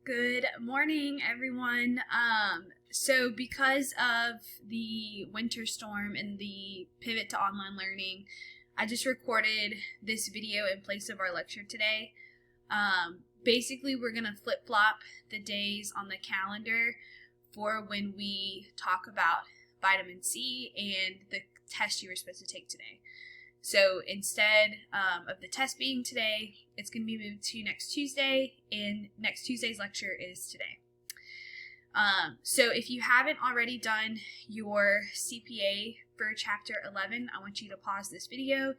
Good morning, everyone. So because of the winter storm and the pivot to online learning, I just recorded this video in place of our lecture today. Basically, we're going to flip-flop the days on the calendar for when we talk about vitamin C and the test you were supposed to take today. So instead of the test being today, it's going to be moved to next Tuesday, and next Tuesday's lecture is today. So if you haven't already done your CPA for Chapter 11, I want you to pause this video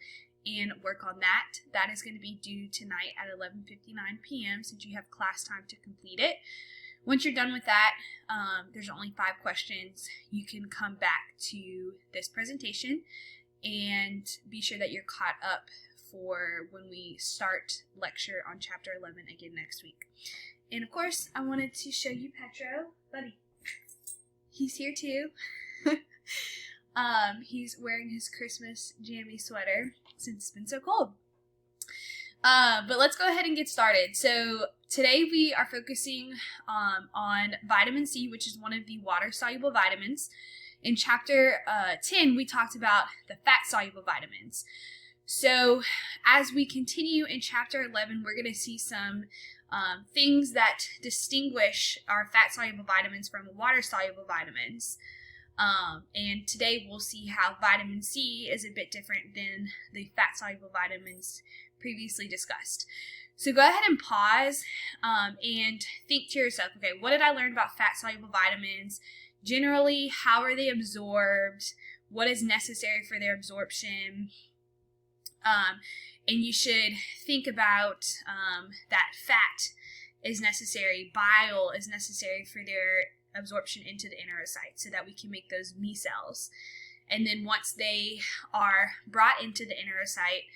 and work on that. That is going to be due tonight at 11:59 p.m. since you have class time to complete it. Once you're done with that, there's only 5 questions. You can come back to this presentation and be sure that you're caught up for when we start lecture on Chapter 11 again next week. And of course, I wanted to show you Petro. Buddy, he's here too. He's wearing his Christmas jammy sweater since it's been so cold. But let's go ahead and get started. So today we are focusing on vitamin C, which is one of the water-soluble vitamins. In Chapter 10, we talked about the fat-soluble vitamins. So as we continue in Chapter 11, we're going to see some things that distinguish our fat-soluble vitamins from water-soluble vitamins. And today we'll see how vitamin C is a bit different than the fat-soluble vitamins previously discussed. So go ahead and pause and think to yourself, okay, what did I learn about fat-soluble vitamins? Generally, how are they absorbed? What is necessary for their absorption? And you should think about that fat is necessary, bile is necessary for their absorption into the enterocyte so that we can make those me cells. And then once they are brought into the enterocyte,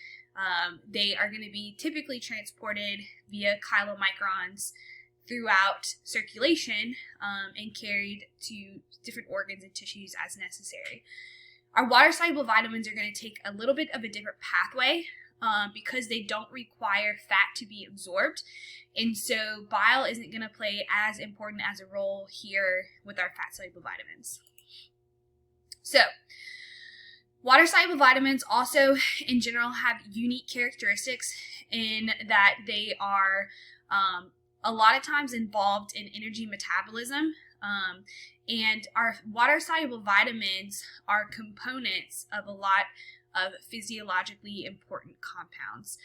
they are going to be typically transported via chylomicrons throughout circulation and carried to different organs and tissues as necessary. Our water-soluble vitamins are going to take a little bit of a different pathway because they don't require fat to be absorbed. And so bile isn't going to play as important as a role here with our fat-soluble vitamins. So water-soluble vitamins also in general have unique characteristics in that they are a lot of times involved in energy metabolism, and our water-soluble vitamins are components of a lot of physiologically important compounds.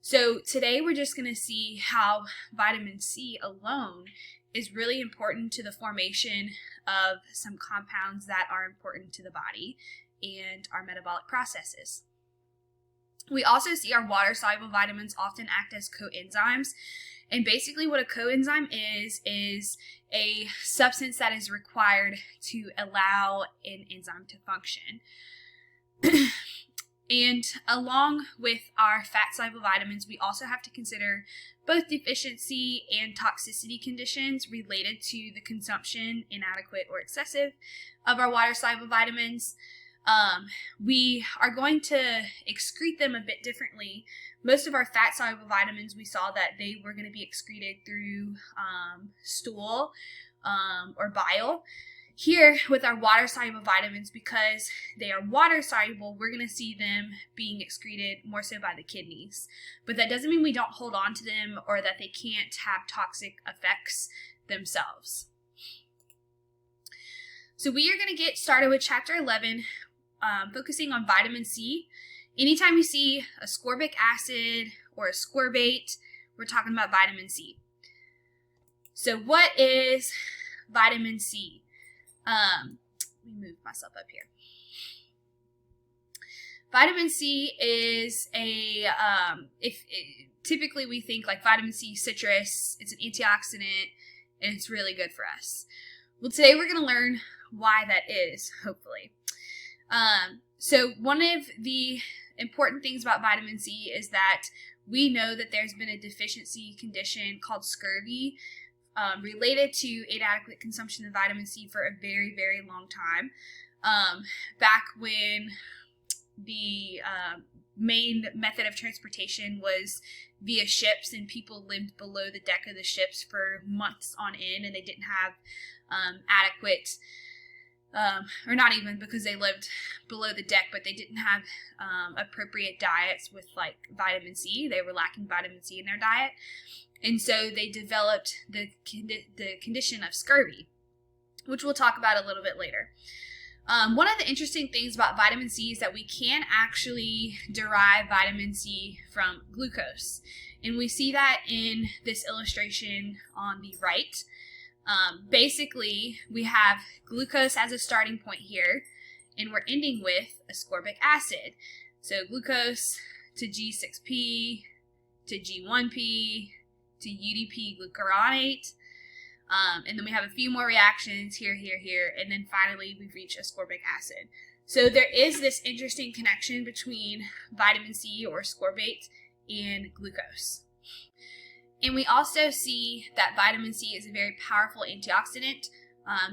So today we're just going to see how vitamin C alone is really important to the formation of some compounds that are important to the body and our metabolic processes. We also see our water-soluble vitamins often act as coenzymes. And basically what a coenzyme is a substance that is required to allow an enzyme to function. And along with our fat-soluble vitamins, we also have to consider both deficiency and toxicity conditions related to the consumption, inadequate or excessive, of our water-soluble vitamins. We are going to excrete them a bit differently. Most of our fat-soluble vitamins, we saw that they were going to be excreted through stool or bile. Here, with our water-soluble vitamins, because they are water-soluble, we're going to see them being excreted more so by the kidneys. But that doesn't mean we don't hold on to them or that they can't have toxic effects themselves. So we are going to get started with Chapter 11, focusing on vitamin C. Anytime you see ascorbic acid or ascorbate, we're talking about vitamin C. So what is vitamin C? Let me move myself up here. Vitamin C is typically we think like vitamin C citrus, it's an antioxidant, and it's really good for us. Well, today we're going to learn why that is, hopefully. So one of the important things about vitamin C is that we know that there's been a deficiency condition called scurvy related to inadequate consumption of vitamin C for a very, very long time. Back when the main method of transportation was via ships, and people lived below the deck of the ships for months on end, and they didn't have adequate, or not even because they lived below the deck, but they didn't have appropriate diets with like vitamin C. They were lacking vitamin C in their diet, and so they developed the condition of scurvy, which we'll talk about a little bit later. One of the interesting things about vitamin C is that we can actually derive vitamin C from glucose. And we see that in this illustration on the right. Basically, we have glucose as a starting point here, and we're ending with ascorbic acid. So glucose to G6P, to G1P, to UDP glucuronate. And then we have a few more reactions here, and then finally we reach ascorbic acid. So there is this interesting connection between vitamin C or ascorbate and glucose. And we also see that vitamin C is a very powerful antioxidant.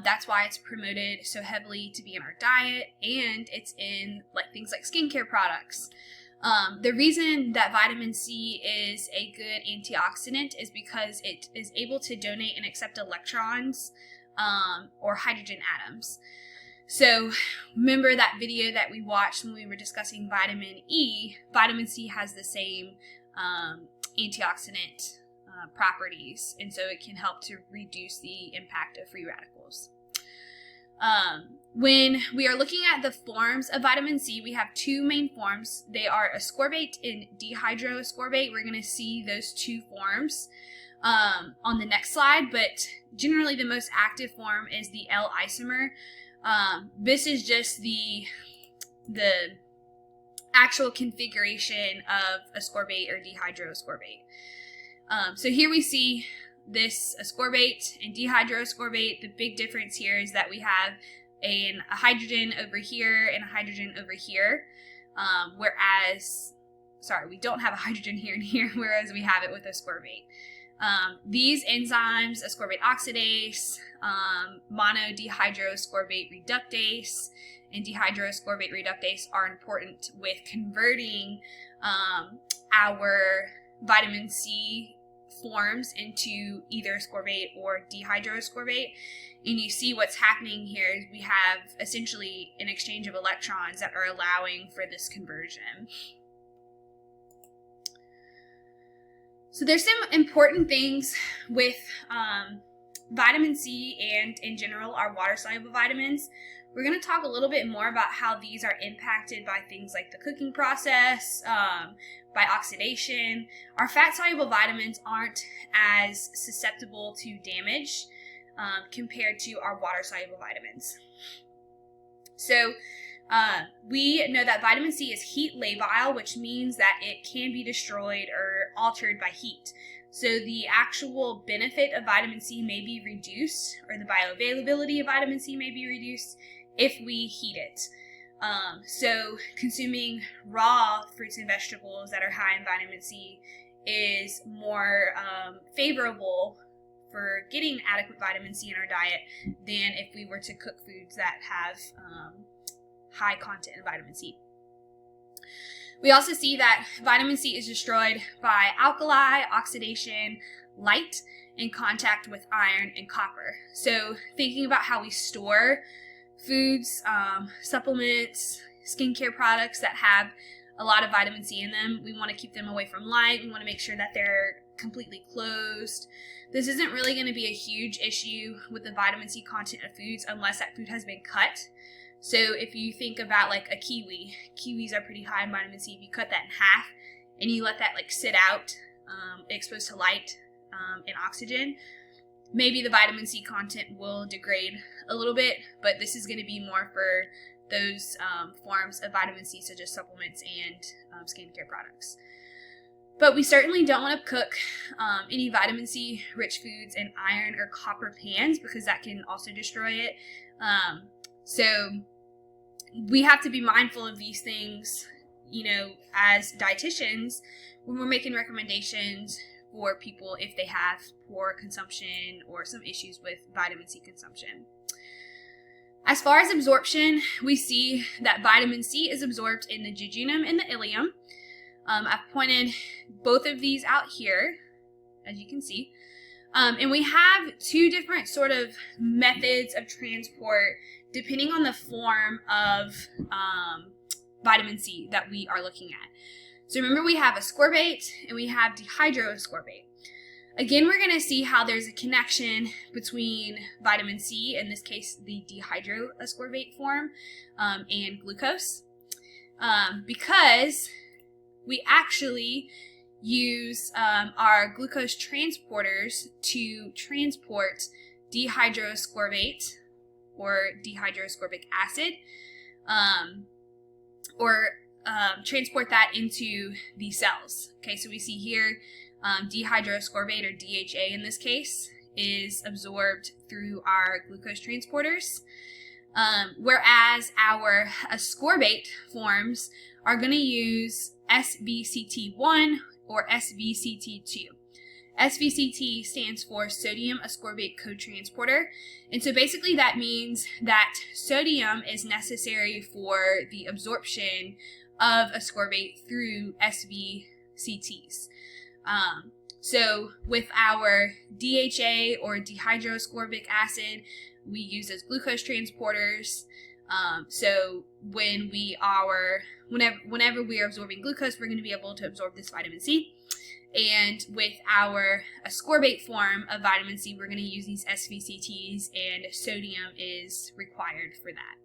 That's why it's promoted so heavily to be in our diet, and it's in like things like skincare products. The reason that vitamin C is a good antioxidant is because it is able to donate and accept electrons or hydrogen atoms. So remember that video that we watched when we were discussing vitamin E? Vitamin C has the same antioxidant properties, and so it can help to reduce the impact of free radicals. When we are looking at the forms of vitamin C, we have two main forms. They are ascorbate and dehydroascorbate. We're going to see those two forms on the next slide, but generally the most active form is the L-isomer. This is just the actual configuration of ascorbate or dehydroascorbate. So here we see this ascorbate and dehydroascorbate. The big difference here is that we have a hydrogen over here and a hydrogen over here, we don't have a hydrogen here and here, whereas we have it with ascorbate. These enzymes, ascorbate oxidase, monodehydroascorbate reductase, and dehydroascorbate reductase are important with converting our vitamin C forms into either ascorbate or dehydroascorbate. And you see what's happening here is we have essentially an exchange of electrons that are allowing for this conversion. So there's some important things with vitamin C and in general our water-soluble vitamins. We're going to talk a little bit more about how these are impacted by things like the cooking process, by oxidation. Our fat-soluble vitamins aren't as susceptible to damage compared to our water-soluble vitamins. So we know that vitamin C is heat labile, which means that it can be destroyed or altered by heat. So the actual benefit of vitamin C may be reduced, or the bioavailability of vitamin C may be reduced if we heat it. So consuming raw fruits and vegetables that are high in vitamin C is more favorable for getting adequate vitamin C in our diet than if we were to cook foods that have high content in vitamin C. We also see that vitamin C is destroyed by alkali, oxidation, light, in contact with iron and copper. So thinking about how we store foods, supplements, skincare products that have a lot of vitamin C in them, we want to keep them away from light. We want to make sure that they're completely closed. This isn't really going to be a huge issue with the vitamin C content of foods unless that food has been cut. So if you think about like a kiwi, kiwis are pretty high in vitamin C. If you cut that in half and you let that like sit out, exposed to light and oxygen, maybe the vitamin C content will degrade a little bit, but this is going to be more for those forms of vitamin C such as supplements and skincare products. But we certainly don't want to cook any vitamin C rich foods in iron or copper pans because that can also destroy it. So we have to be mindful of these things, you know, as dietitians when we're making recommendations for people if they have poor consumption or some issues with vitamin C consumption. As far as absorption, we see that vitamin C is absorbed in the jejunum and the ileum. I've pointed both of these out here, as you can see. And we have two different sort of methods of transport depending on the form of vitamin C that we are looking at. So remember, we have ascorbate and we have dehydroascorbate. Again, we're going to see how there's a connection between vitamin C, in this case the dehydroascorbate form, and glucose, because we actually use our glucose transporters to transport dehydroascorbate or dehydroascorbic acid, or transport that into the cells. Okay, so we see here dehydroascorbate, or DHA in this case, is absorbed through our glucose transporters, whereas our ascorbate forms are going to use SVCT1 or SVCT2. SVCT stands for sodium ascorbate cotransporter, and so basically that means that sodium is necessary for the absorption of ascorbate through SVCTs. So with our DHA or dehydroascorbic acid, we use as glucose transporters. So whenever we are absorbing glucose, we're going to be able to absorb this vitamin C. And with our ascorbate form of vitamin C, we're going to use these SVCTs, and sodium is required for that.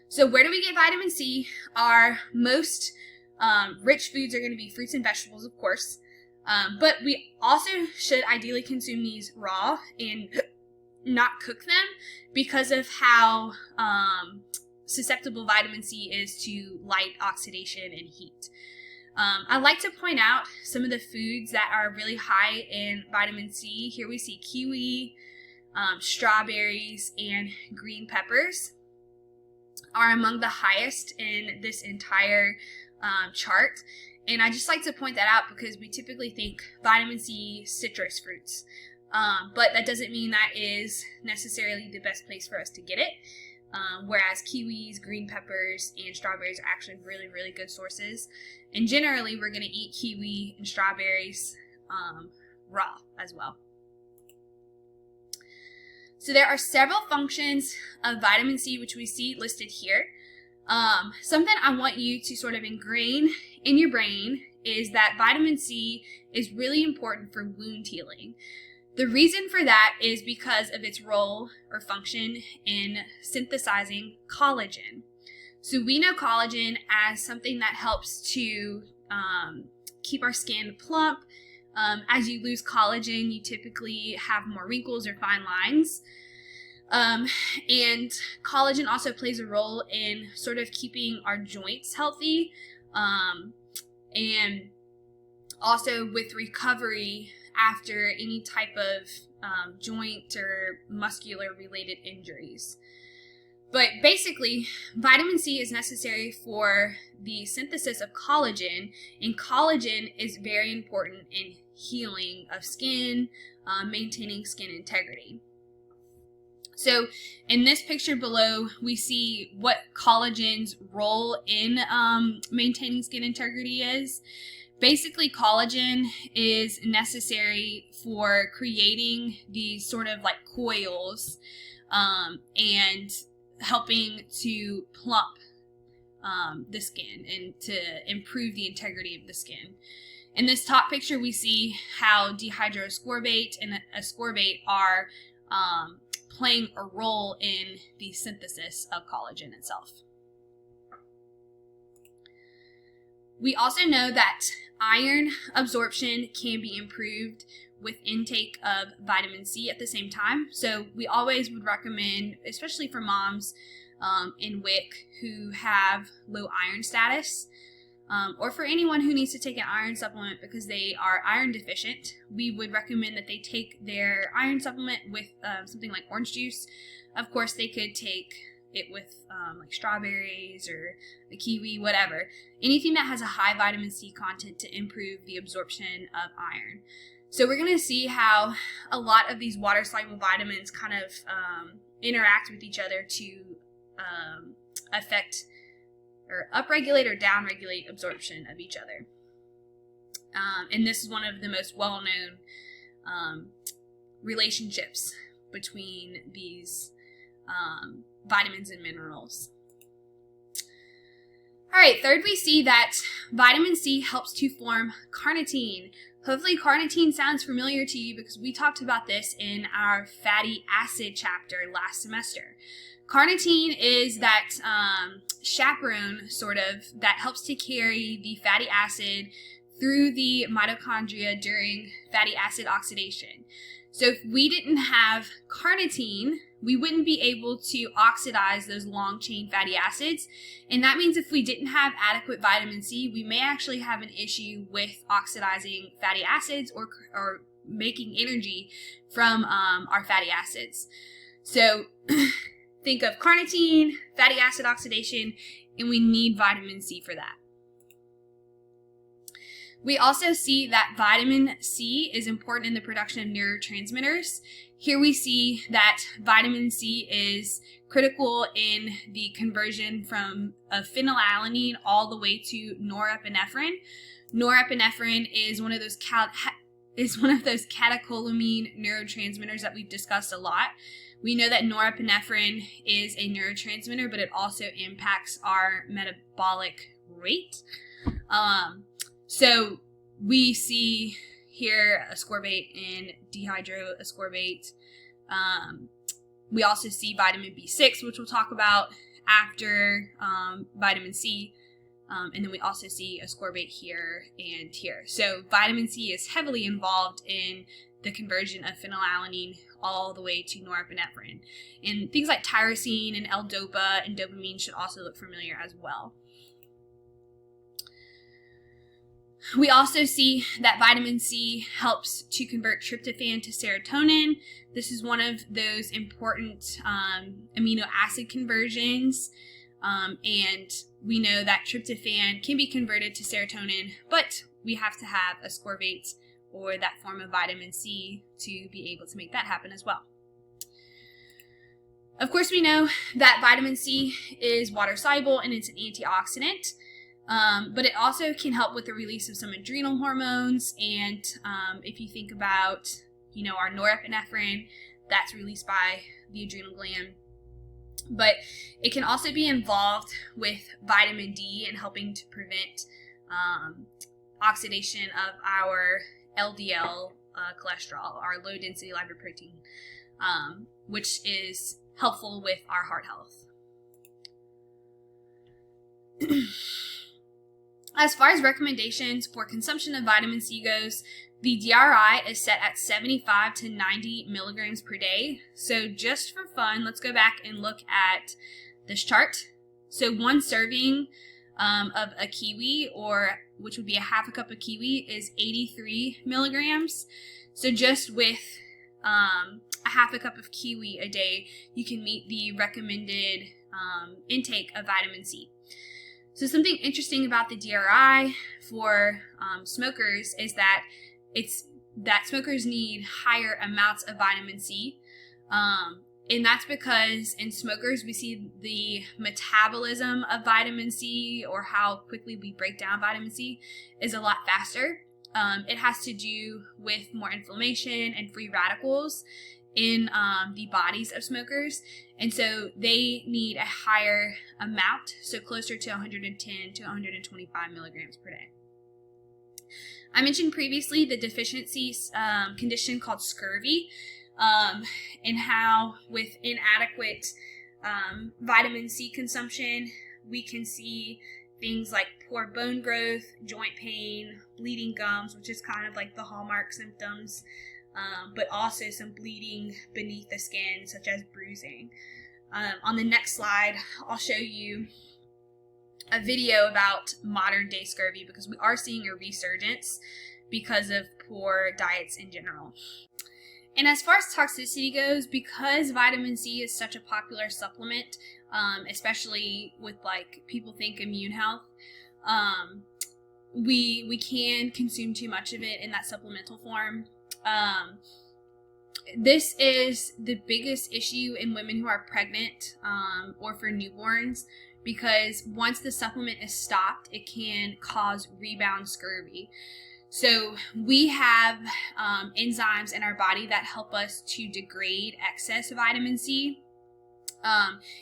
So where do we get vitamin C? Our most rich foods are going to be fruits and vegetables, of course, but we also should ideally consume these raw and not cook them because of how susceptible vitamin C is to light oxidation and heat. I like to point out some of the foods that are really high in vitamin C. Here we see kiwi, strawberries, and green peppers are among the highest in this entire chart. And I just like to point that out because we typically think vitamin C citrus fruits, but that doesn't mean that is necessarily the best place for us to get it. Whereas kiwis, green peppers, and strawberries are actually really, really good sources. And generally, we're going to eat kiwi and strawberries raw as well. So there are several functions of vitamin C which we see listed here. Something I want you to sort of ingrain in your brain is that vitamin C is really important for wound healing. The reason for that is because of its role or function in synthesizing collagen. So we know collagen as something that helps to keep our skin plump. As you lose collagen, you typically have more wrinkles or fine lines. And collagen also plays a role in sort of keeping our joints healthy, and also with recovery after any type of joint or muscular related injuries. But basically, vitamin C is necessary for the synthesis of collagen, and collagen is very important in healing of skin, maintaining skin integrity. So in this picture below, we see what collagen's role in maintaining skin integrity is. Basically, collagen is necessary for creating these sort of like coils and helping to plump the skin and to improve the integrity of the skin. In this top picture, we see how dehydroascorbate and ascorbate are playing a role in the synthesis of collagen itself. We also know that iron absorption can be improved with intake of vitamin C at the same time. So we always would recommend, especially for moms in WIC who have low iron status, or for anyone who needs to take an iron supplement because they are iron deficient, we would recommend that they take their iron supplement with something like orange juice. Of course, they could take it with like strawberries or a kiwi, whatever. Anything that has a high vitamin C content to improve the absorption of iron. So we're going to see how a lot of these water-soluble vitamins kind of interact with each other to affect or upregulate or downregulate absorption of each other. And this is one of the most well-known relationships between these vitamins and minerals. All right, third, we see that vitamin C helps to form carnitine. Hopefully carnitine sounds familiar to you because we talked about this in our fatty acid chapter last semester. Carnitine is that chaperone, sort of, that helps to carry the fatty acid through the mitochondria during fatty acid oxidation. So if we didn't have carnitine, we wouldn't be able to oxidize those long-chain fatty acids. And that means if we didn't have adequate vitamin C, we may actually have an issue with oxidizing fatty acids or making energy from our fatty acids. So think of carnitine, fatty acid oxidation, and we need vitamin C for that. We also see that vitamin C is important in the production of neurotransmitters. Here we see that vitamin C is critical in the conversion from phenylalanine all the way to norepinephrine. Norepinephrine is one of those catecholamine neurotransmitters that we've discussed a lot. We know that norepinephrine is a neurotransmitter, but it also impacts our metabolic rate. So we see here ascorbate and dehydroascorbate. We also see vitamin B6, which we'll talk about after vitamin C. And then we also see ascorbate here and here. So vitamin C is heavily involved in the conversion of phenylalanine all the way to norepinephrine. And things like tyrosine and L-DOPA and dopamine should also look familiar as well. We also see that vitamin C helps to convert tryptophan to serotonin. This is one of those important amino acid conversions. And we know that tryptophan can be converted to serotonin, but we have to have ascorbate or that form of vitamin C to be able to make that happen as well. Of course, we know that vitamin C is water soluble and it's an antioxidant. But it also can help with the release of some adrenal hormones. And if you think about, our norepinephrine, that's released by the adrenal gland. But it can also be involved with vitamin D in helping to prevent oxidation of our LDL cholesterol, our low density lipoprotein, which is helpful with our heart health. As far as recommendations for consumption of vitamin C goes, the DRI is set at 75 to 90 milligrams per day. So just for fun, let's go back and look at this chart. So one serving of a kiwi, or which would be a half a cup of kiwi, is 83 milligrams. So just with a half a cup of kiwi a day, you can meet the recommended intake of vitamin C. So something interesting about the DRI for smokers is that smokers need higher amounts of vitamin C. And that's because in smokers, we see the metabolism of vitamin C, or how quickly we break down vitamin C, is a lot faster. It has to do with more inflammation and free radicals in the bodies of smokers. And so they need a higher amount, so closer to 110 to 125 milligrams per day. I mentioned previously the deficiency condition called scurvy, and how with inadequate vitamin C consumption, we can see things like poor bone growth, joint pain, bleeding gums, which is kind of like the hallmark symptoms, but also some bleeding beneath the skin, such as bruising. On the next slide, I'll show you a video about modern day scurvy, because we are seeing a resurgence because of poor diets in general. And as far as toxicity goes, because vitamin C is such a popular supplement, especially with like people think immune health, we can consume too much of it in that supplemental form. This is the biggest issue in women who are pregnant or for newborns, because once the supplement is stopped, it can cause rebound scurvy. So we have enzymes in our body that help us to degrade excess vitamin C.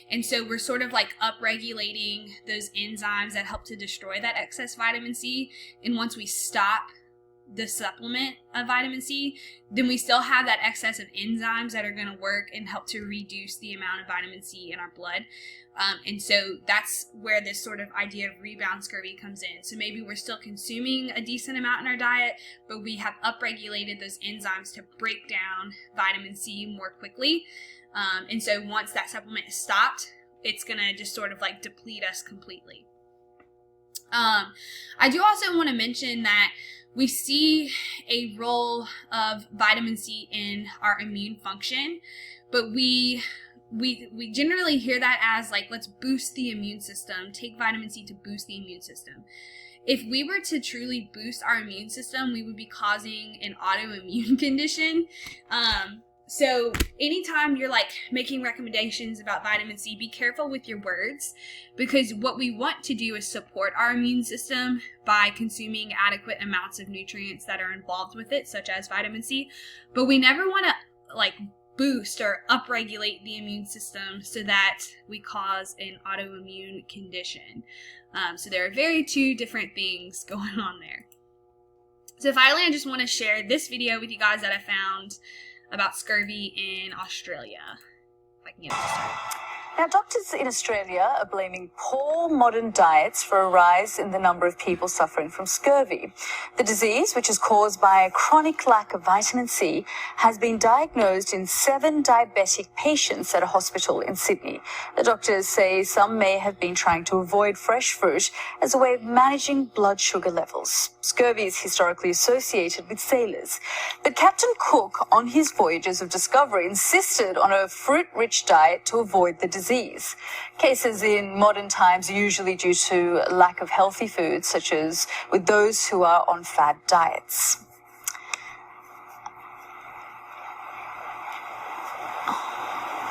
And so we're sort of like upregulating those enzymes that help to destroy that excess vitamin C. And once we stop the supplement of vitamin C, then we still have that excess of enzymes that are going to work and help to reduce the amount of vitamin C in our blood. And so that's where this sort of idea of rebound scurvy comes in. So maybe we're still consuming a decent amount in our diet, but we have upregulated those enzymes to break down vitamin C more quickly. And so once that supplement is stopped, it's going to just sort of like deplete us completely. I do also want to mention that we see a role of vitamin C in our immune function, but we generally hear that as like, let's boost the immune system, take vitamin C to boost the immune system. If we were to truly boost our immune system, we would be causing an autoimmune condition. So anytime you're like making recommendations about vitamin C, be careful with your words, because what we want to do is support our immune system by consuming adequate amounts of nutrients that are involved with it, such as vitamin C. But we never want to like boost or upregulate the immune system so that we cause an autoimmune condition. So there are two different things going on there. So finally, I just want to share this video with you guys that I found about scurvy in Australia. If I can get it to start. Now, doctors in Australia are blaming poor modern diets for a rise in the number of people suffering from scurvy. The disease, which is caused by a chronic lack of vitamin C, has been diagnosed in 7 diabetic patients at a hospital in Sydney. The doctors say some may have been trying to avoid fresh fruit as a way of managing blood sugar levels. Scurvy is historically associated with sailors. But Captain Cook, on his voyages of discovery, insisted on a fruit-rich diet to avoid the disease. Cases in modern times are usually due to lack of healthy foods, such as with those who are on fad diets.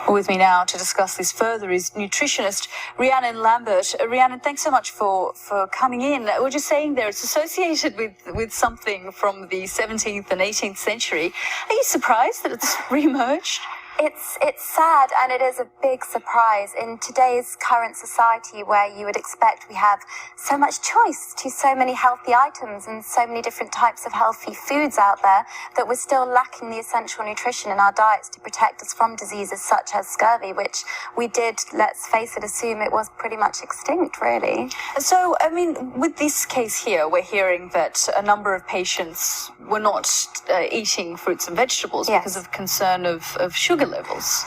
With me now to discuss this further is nutritionist Rhiannon Lambert. Rhiannon, thanks so much for coming in. We're just saying there it's associated with something from the 17th and 18th century. Are you surprised that it's re-emerged? It's sad, and it is a big surprise in today's current society, where you would expect we have so much choice to so many healthy items and so many different types of healthy foods out there, that we're still lacking the essential nutrition in our diets to protect us from diseases such as scurvy, which we did, let's face it, assume it was pretty much extinct, really. So, I mean, with this case here, we're hearing that a number of patients were not eating fruits and vegetables because of concern of sugar levels.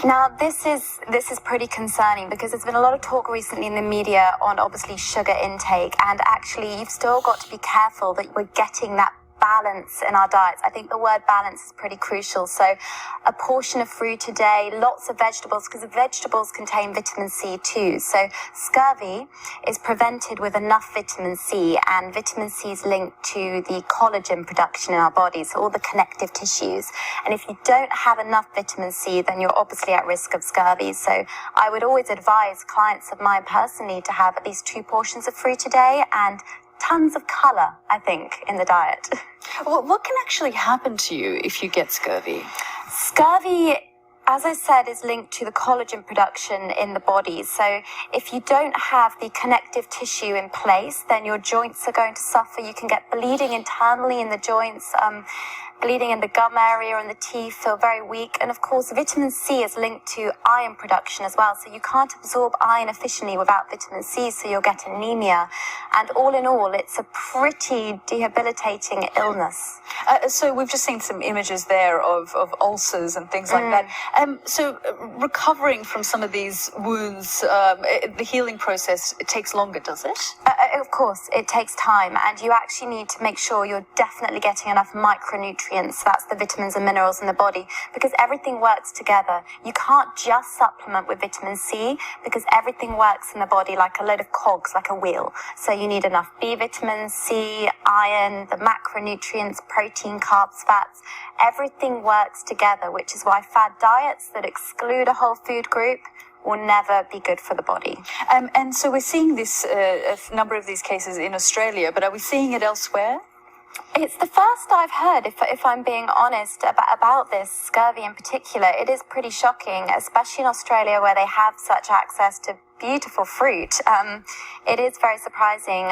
Now, this is pretty concerning, because there's been a lot of talk recently in the media on obviously sugar intake, and actually you've still got to be careful that we're getting that balance in our diets. I think the word balance is pretty crucial. So a portion of fruit a day, lots of vegetables, because the vegetables contain vitamin C too. So scurvy is prevented with enough vitamin C, and vitamin C is linked to the collagen production in our bodies, so all the connective tissues. And if you don't have enough vitamin C, then you're obviously at risk of scurvy. So I would always advise clients of mine personally to have at least 2 portions of fruit a day and tons of colour, I think, in the diet. Well, what can actually happen to you if you get scurvy? Scurvy, as I said, is linked to the collagen production in the body. So if you don't have the connective tissue in place, then your joints are going to suffer. You can get bleeding internally in the joints, bleeding in the gum area and the teeth, feel very weak. And of course, vitamin C is linked to iron production as well. So you can't absorb iron efficiently without vitamin C, so you'll get anemia. And all in all, it's a pretty debilitating illness. So we've just seen some images there of ulcers and things like that. So recovering from some of these wounds, the healing process, it takes longer, does it? Of course, it takes time, and you actually need to make sure you're definitely getting enough micronutrients. That's the vitamins and minerals in the body, because everything works together. You can't just supplement with vitamin C, because everything works in the body like a load of cogs, like a wheel. So you need enough B vitamins, C, iron, the macronutrients, protein, carbs, fats. Everything works together, which is why fad diets that exclude a whole food group will never be good for the body. And so we're seeing this, a number of these cases in Australia, but are we seeing it elsewhere? It's the first I've heard, if I'm being honest, about this, scurvy in particular. It is pretty shocking, especially in Australia where they have such access to beautiful fruit. It is very surprising.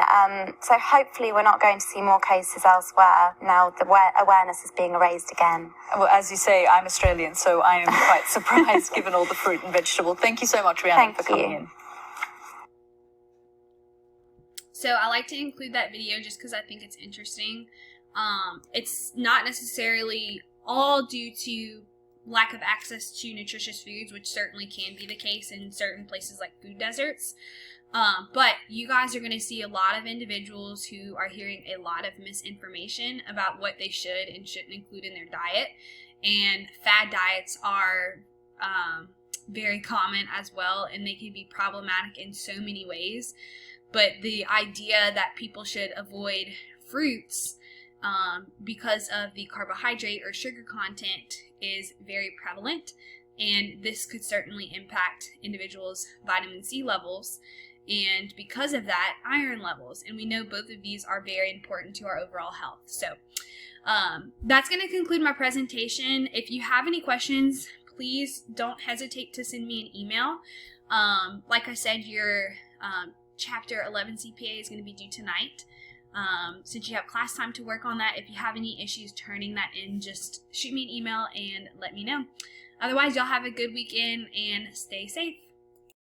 So hopefully we're not going to see more cases elsewhere now the awareness is being raised again. Well, as you say, I'm Australian, so I am quite surprised given all the fruit and vegetable. Thank you so much, Rhiannon, for coming in. So I like to include that video just because I think it's interesting. It's not necessarily all due to lack of access to nutritious foods, which certainly can be the case in certain places like food deserts. But you guys are going to see a lot of individuals who are hearing a lot of misinformation about what they should and shouldn't include in their diet. And fad diets are very common as well, and they can be problematic in so many ways. But the idea that people should avoid fruits because of the carbohydrate or sugar content is very prevalent, and this could certainly impact individuals' vitamin C levels, and because of that, iron levels. And we know both of these are very important to our overall health. So that's going to conclude my presentation. If you have any questions, please don't hesitate to send me an email. Like I said, your Chapter 11 CPA is going to be due tonight. Since you have class time to work on that, if you have any issues turning that in, just shoot me an email and let me know. Otherwise, y'all have a good weekend and stay safe.